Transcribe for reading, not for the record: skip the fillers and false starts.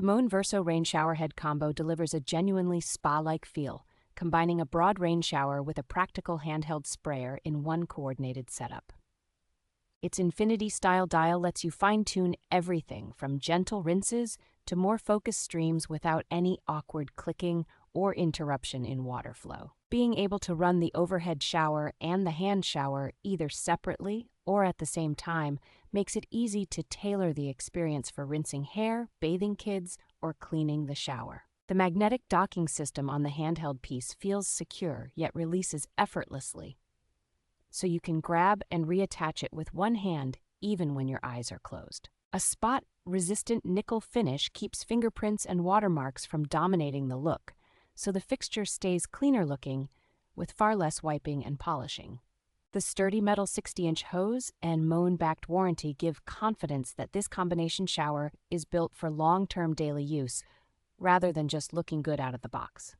The Moen Verso rain shower head combo delivers a genuinely spa-like feel, combining a broad rain shower with a practical handheld sprayer in one coordinated setup. Its Infiniti-style dial lets you fine-tune everything from gentle rinses to more focused streams without any awkward clicking or interruption in water flow. Being able to run the overhead shower and the hand shower either separately or at the same time makes it easy to tailor the experience for rinsing hair, bathing kids, or cleaning the shower. The magnetic docking system on the handheld piece feels secure yet releases effortlessly, so you can grab and reattach it with one hand even when your eyes are closed. A spot-resistant nickel finish keeps fingerprints and watermarks from dominating the look, so the fixture stays cleaner looking with far less wiping and polishing. The sturdy metal 60-inch hose and Moen-backed warranty give confidence that this combination shower is built for long-term daily use rather than just looking good out of the box.